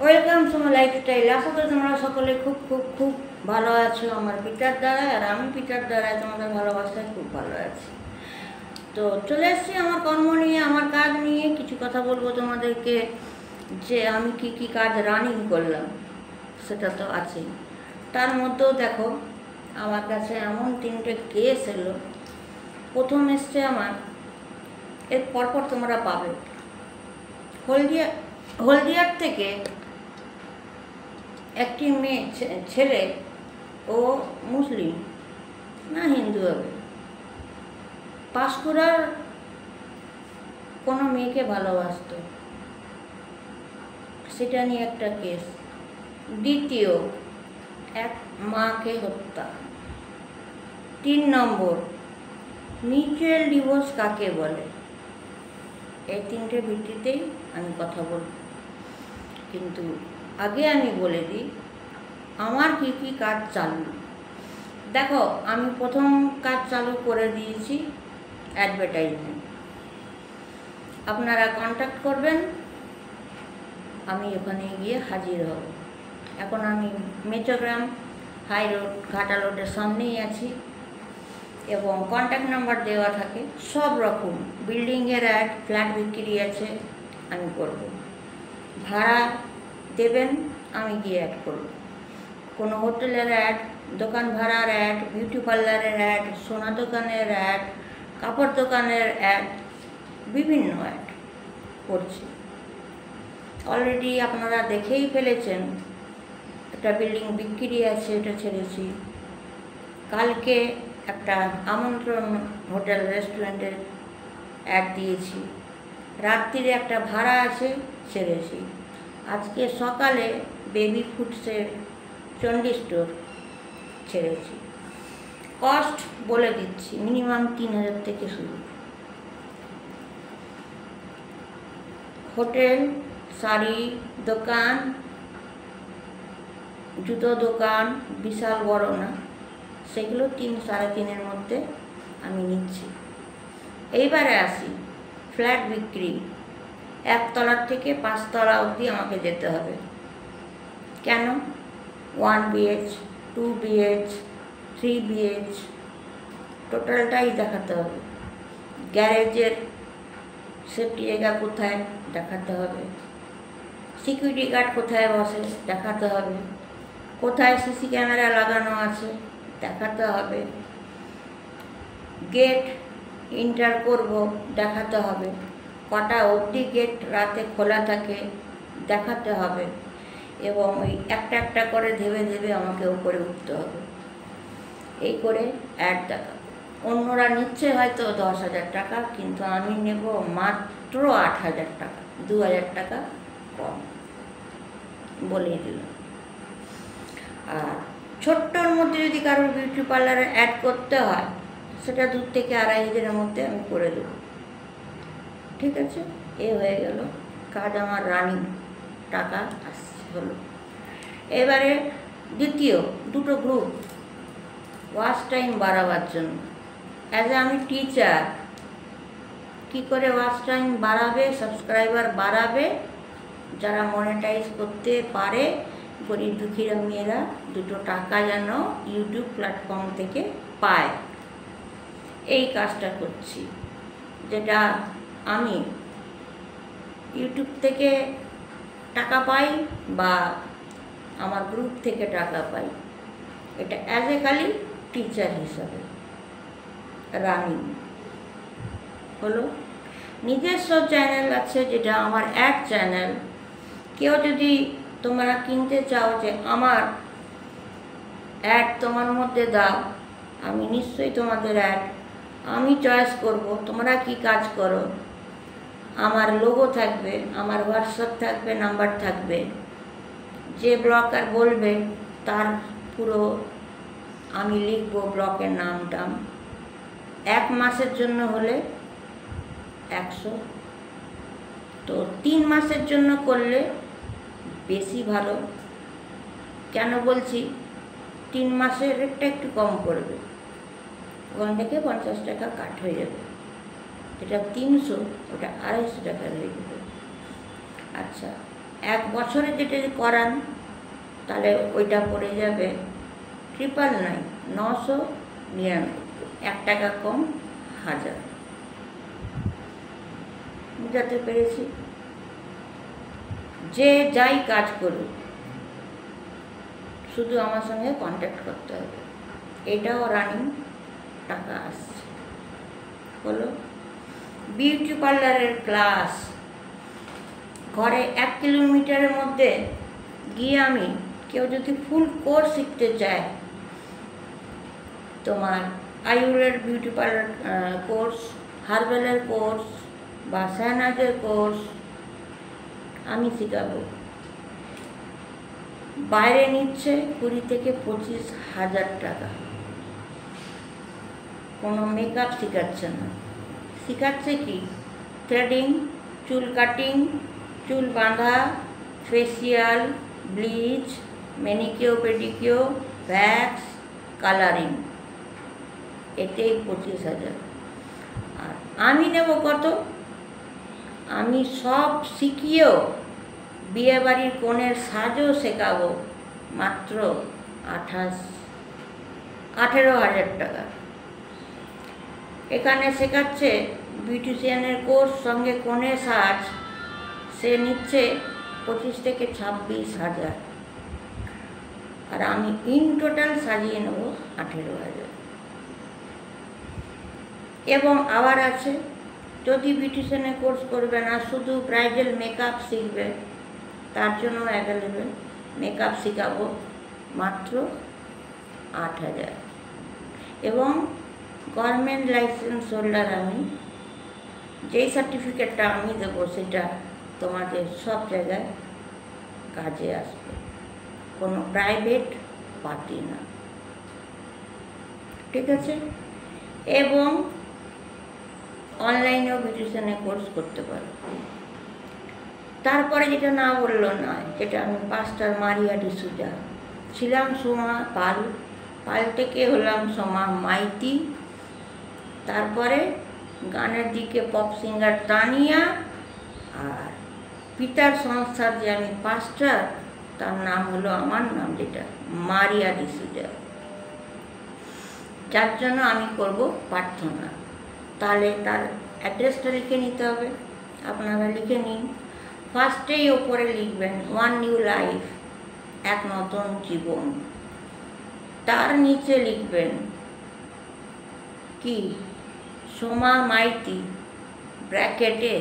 Welcome to my lifestyle. আশা করি তোমরা সকলে খুব খুব খুব ভালো আছো আমার পিতার দ্বারায়, আর আমি পিতার দ্বারায় তোমাদের ভালোবাসায় খুব ভালো আছি। তো চলে এসেছি আমার কর্ম নিয়ে, আমার কাজ নিয়ে কিছু কথা বলবো তোমাদেরকে, যে আমি কি কি কাজ রানিং করলাম সেটা তো আছেই। তার মধ্যেও দেখো আমার কাছে এমন 3টে কেস এলো। প্রথম এসছে আমার, এর পরপর তোমরা পাবে। হলদিয়ার থেকে একটি মেয়ে ছেলে, ও মুসলিম না হিন্দু হবে, পাঁশকুড়ার কোনো মেয়েকে ভালোবাসত, সেটা নিয়ে একটা কেস। দ্বিতীয়, এক মাকে হত্যা। 3 নম্বর, মিউচুয়াল ডিভোর্স কাকে বলে। এই 3টে ভিত্তিতেই আমি কথা বলব, কিন্তু আগে আমি বলে দিই আমার কি কি কাজ চালু। দেখো, আমি প্রথম কাজ চালু করে দিয়েছি অ্যাডভার্টাইজমেন্ট। আপনারা কন্ট্যাক্ট করবেন, আমি ওখানে গিয়ে হাজির হব। এখন আমি মেচোগ্রাম হাই রোড, ঘাটা রোডের সামনেই আছি, এবং কন্ট্যাক্ট নাম্বার দেওয়া থাকে। সব রকম বিল্ডিংয়ের অ্যাড, ফ্ল্যাট বিক্রি আছে, আমি করব। ভাড়া দেবেন, আমি গিয়ে অ্যাড করব। কোনো হোটেলের অ্যাড, দোকান ভাড়ার অ্যাড, বিউটি পার্লারের অ্যাড, সোনা দোকানের অ্যাড, কাপড় দোকানের অ্যাড, বিভিন্ন অ্যাড করছি। অলরেডি আপনারা দেখেই ফেলেছেন, একটা বিল্ডিং বিক্রি আছে, এটা ছেড়েছি। কালকে একটা আমন্ত্রণ হোটেল রেস্টুরেন্টের অ্যাড দিয়েছি। রাত্রিরে একটা ভাড়া আছে, ছেড়েছি। আজকে সকালে বেবি ফুডসের চণ্ডী স্টোর ছেড়েছি। কস্ট বলে দিচ্ছি, মিনিমাম 3000 থেকে শুরু। হোটেল, শাড়ি দোকান, জুতো দোকান, বিশাল বড় না, সেগুলো 3-3.5 মধ্যে আমি নিচ্ছি। এইবারে আসি ফ্ল্যাট বিক্রি। 1 তলার থেকে 5 তলা অবধি আমাকে যেতে হবে। কেন? 1 BH, 2 BH, 3 BH, টোটালটাই দেখাতে হবে। গ্যারেজের সেফটি জায়গা কোথায় দেখাতে হবে, সিকিউরিটি গার্ড কোথায় বসে দেখাতে হবে, কোথায় সিসি ক্যামেরা লাগানো আছে দেখাতে হবে, গেট এন্টার করব দেখাতে হবে, কটা অবধি গেট রাতে খোলা থাকে দেখাতে হবে, এবং ওই একটা একটা করে ধেবে ধেবে আমাকে উপরে উঠতে হবে। এই করে অ্যাড দেখা। অন্যরা নিচ্ছে হয়তো 10,000 টাকা, কিন্তু আমি নেব মাত্র 8,000 টাকা, 2,000 টাকা কম বলেই দিলাম। আর ছোট্টর মধ্যে যদি কারোর বিউটি পার্লারে অ্যাড করতে হয়, সেটা 2 থেকে 2,500-এর মধ্যে আমি করে দেবো। ঠিক আছে, এ হয়ে গেল কাজ আমার রানিং, টাকা আসছে হলো। এবারে দ্বিতীয়, 2টো গ্রুপ ওয়াচ টাইম বাড়াবার জন্য। অ্যাজ এ আমি টিচার, কী করে ওয়াচ টাইম বাড়াবে, সাবস্ক্রাইবার বাড়াবে, যারা মনিটাইজ করতে পারে, গরিব দুঃখীরা মেয়েরা 2টো টাকা যেন ইউটিউব প্ল্যাটফর্ম থেকে পায়, এই কাজটা করছি। যেটা আমি ইউটিউব থেকে টাকা পাই বা আমার গ্রুপ থেকে টাকা পাই, এটা অ্যাজ এ খালি টিচার হিসাবে রানিং হলো। নিজস্ব চ্যানেল আছে, যেটা আমার অ্যাড চ্যানেল। কেউ যদি তোমরা কিনতে চাও যে আমার অ্যাড তোমার মধ্যে দাও, আমি নিশ্চয়ই তোমাদের অ্যাড আমি চয়েস করব। তোমরা কি কাজ করো, আমার লোগো থাকবে, আমার হোয়াটসঅ্যাপ থাকবে, নাম্বার থাকবে। যে ব্লগার বলবে তার পুরো আমি লিখব ব্লকের নামটা। 1 মাসের জন্য হলে 100, তো 3 মাসের জন্য করলে বেশি ভালো। কেন বলছি? 3 মাসের রেটটা একটু কম করবে, ওখান থেকে 50 টাকা কাট হয়ে যাবে। যেটা 300, ওটা 250 টাকা হয়ে যাবে। আচ্ছা, 1 বছরে যেটা করান তাহলে ওইটা পড়ে যাবে 999, 999, 1 টাকা কম 1000। বুঝাতে পেরেছি? যে যাই কাজ করুক শুধু আমার সঙ্গে কন্ট্যাক্ট করতে হবে, এটাও রানিং টাকা আসছে। হলো বিউটি পার্লারের ক্লাস, ঘরে 1 কিলোমিটারের মধ্যে গিয়ে আমি কেউ যদি ফুল কোর্স শিখতে চায়, তোমার আয়ুরের বিউটি পার্লার কোর্স, হার্বালের কোর্স বা শাহনাজের কোর্স আমি শেখাবো। বাইরে নিচ্ছে 20 থেকে 25,000 টাকা। কোনো মেকআপ শেখাচ্ছে না, শেখাচ্ছে কি থ্রেডিং, চুল কাটিং, চুল বাঁধা, facial, bleach, manicure pedicure, Vax, colouring, এতেই 25,000। আর আমি নেব কত? আমি সব শিখিয়েও বিয়েবাড়ির কনের সাজও শেখাবো মাত্র 18,000 টাকা। এখানে শেখাচ্ছে বিউটিশিয়ানের কোর্স সঙ্গে কনের সাজ, সে নিচ্ছে 25 থেকে 26,000, আর আমি ইন টোটাল সাজিয়ে নেব 18,000। এবং আবার আছে, যদি বিউটিশিয়ানের কোর্স করবে না, শুধু ব্রাইডাল মেকআপ শিখবে, তার জন্য অ্যাভেলেবেল মেকআপ শেখাবো মাত্র 8,000। এবং গভর্নমেন্ট লাইসেন্স হোল্ডার আমি, যেই সার্টিফিকেটটা আমি দেবো সেটা তোমাদের সব জায়গায় কাজে আসবে, কোনো প্রাইভেট পার্টি না। ঠিক আছে? এবং অনলাইনেও বিউটিশিয়ানের কোর্স করতে পারো। তারপরে যেটা না বললো নয়, যেটা আমি পাস্টার মারিয়া ডিসুজা ছিলাম, সোমা পাল, পাল থেকে হলাম সোমা মাইতি, তারপরে গানের দিকে পপ সিঙ্গার তানিয়া, আর পিতার সংস্থার যে আমি পাস্টার, তার নাম হলো আমার নাম যেটা মারিয়া ডিসুজা, যার জন্য আমি করব প্রার্থনা। তাহলে তার অ্যাড্রেসটা লিখে নিতে হবে, আপনারা লিখে নিন। ফার্স্টেই ওপরে লিখবেন 1 নিউ লাইফ, 1 নতুন জীবন। তার নিচে লিখবেন কি সোমা মাইতি, ব্র্যাকেটে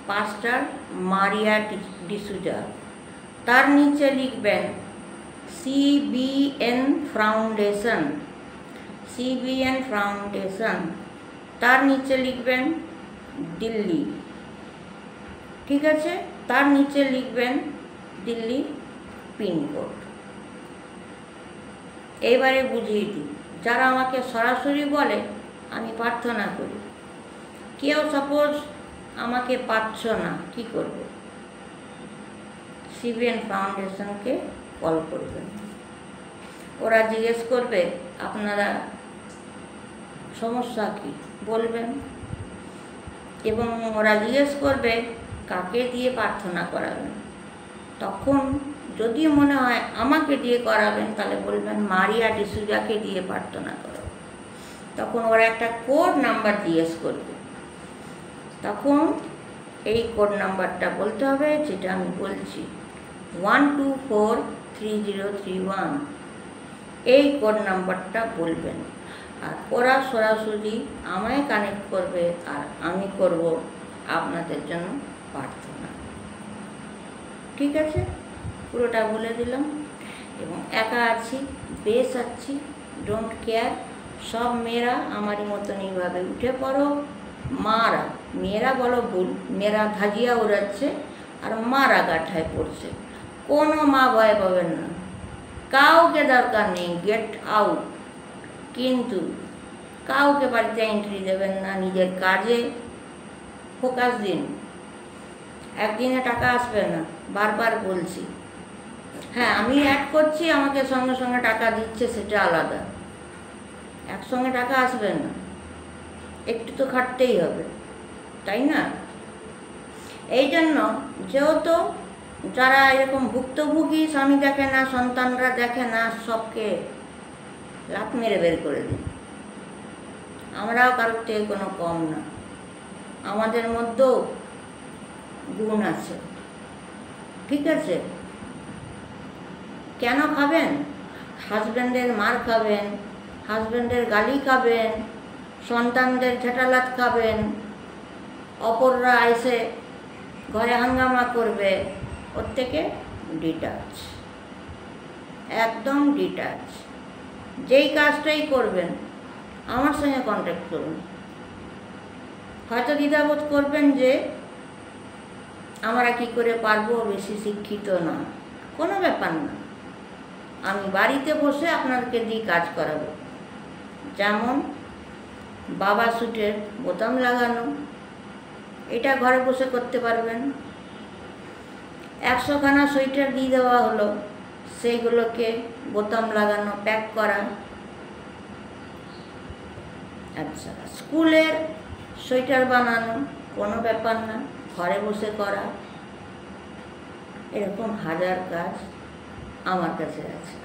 পাস্টার মারিয়া ডিসুজা। তার নিচে লিখবেন CBN ফাউন্ডেশন, CBN ফাউন্ডেশন। তার নিচে লিখবেন দিল্লি। ঠিক আছে? তার নিচে লিখবেন দিল্লি পিনকোড। এইবারে বুঝিয়ে দিই, যারা আমাকে সরাসরি বলে আমি প্রার্থনা করি, কেউ সাপোজ আমাকে পাচ্ছ না, কি করব? CBN ফাউন্ডেশনকে কল করবেন, ওরা জিজ্ঞেস করবে আপনারা সমস্যা কি বলবেন, এবং ওরা জিজ্ঞেস করবে কাকে দিয়ে প্রার্থনা করাবেন। তখন যদি মনে হয় আমাকে দিয়ে করাবেন, তাহলে বলবেন মারিয়া ডিসুজাকে দিয়ে প্রার্থনা করো। তখন ওরা একটা কোড নাম্বার জিজ্ঞেস করবে, তখন এই কোড নাম্বারটা বলতে হবে, যেটা আমি বলছি 1243031। এই কোড নাম্বারটা বলবেন, আর ওরা সরাসরি আমায় কানেক্ট করবে, আর আমি করব আপনাদের জন্য প্রার্থনা। ঠিক আছে? পুরোটা বলে দিলাম। এবং একা আছি, বেশ আছি, ডোন্ট কেয়ার। সব মেয়েরা আমারই মতন এইভাবে উঠে পড়ো। মারা, মেয়েরা বলো ভুল, মেয়েরা ধাজিয়া উড়াচ্ছে আর মারা গাঠায় পড়ছে। কোনো মা ভয় পাবেন না, কাউকে দরকার নেই, গেট আউট। কিন্তু কাউকে বাড়িতে এন্ট্রি দেবেন না, নিজের কাজে ফোকাস দিন। একদিনে টাকা আসবে না, বারবার বলছি। হ্যাঁ, আমি অ্যাড করছি, আমাকে সঙ্গে সঙ্গে টাকা দিচ্ছে, সেটা আলাদা। একসঙ্গে টাকা আসবে না, একটু তো খাটতেই হবে, তাই না? এই জন্য যেহেতু যারা এরকম ভুক্তভোগী, স্বামী দেখে না, সন্তানরা দেখে না, সবকে লাত মেরে বের করে দিন। আমরাও কারোর থেকে কোনো কম না, আমাদের মধ্যেও গুণ আছে, ঠিক আছে? কেন খাবেন? হাজব্যান্ডের মার খাবেন, হাজব্যান্ডের গালি খাবেন, সন্তানদের ঝেঁটালাত খাবেন, অপররা এসে ঘরে হাঙ্গামা করবে, ওর থেকে ডিটাচ, একদম ডিটাচ। যেই কাজটাই করবেন আমার সঙ্গে কন্ট্যাক্ট করুন। হয়তো দ্বিধাবোধ করবেন যে আমরা কি করে পারবো, বেশি শিক্ষিত না, কোনো ব্যাপার না। আমি বাড়িতে বসে আপনাদেরকে দিয়ে কাজ করাবো। যেমন বাবা স্যুটের বোতাম লাগানো, এটা ঘরে বসে করতে পারবেন। 100খানা সোয়েটার দিয়ে দেওয়া হলো, সেইগুলোকে বোতাম লাগানো, প্যাক করা। আচ্ছা, স্কুলের সোয়েটার বানানো, কোনো ব্যাপার না, ঘরে বসে করা। এরকম হাজার কাজ আমার কাছে আছে,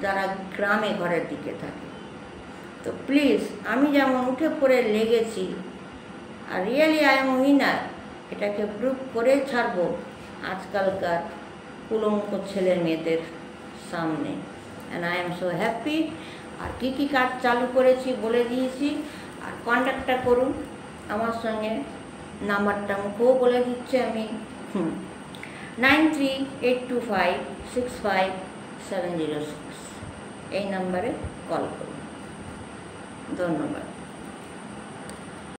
যারা গ্রামে ঘরের দিকে থাকে। তো প্লিজ, আমি যেমন উঠে পড়ে লেগেছি, আর রিয়েলি আই এম উইনার, এটাকে প্রুভ করে ছাড়বো আজকালকার কুলঙ্ক ছেলে মেয়েদের সামনে। And I am so happy. আর কী কী কাজ চালু করেছি বলে দিয়েছি। আর কন্ট্যাক্টটা করুন আমার সঙ্গে, নাম্বারটা মুখেও বলে দিচ্ছি আমি, 9382565706, এই নাম্বারে কল করুন। ধন্যবাদ।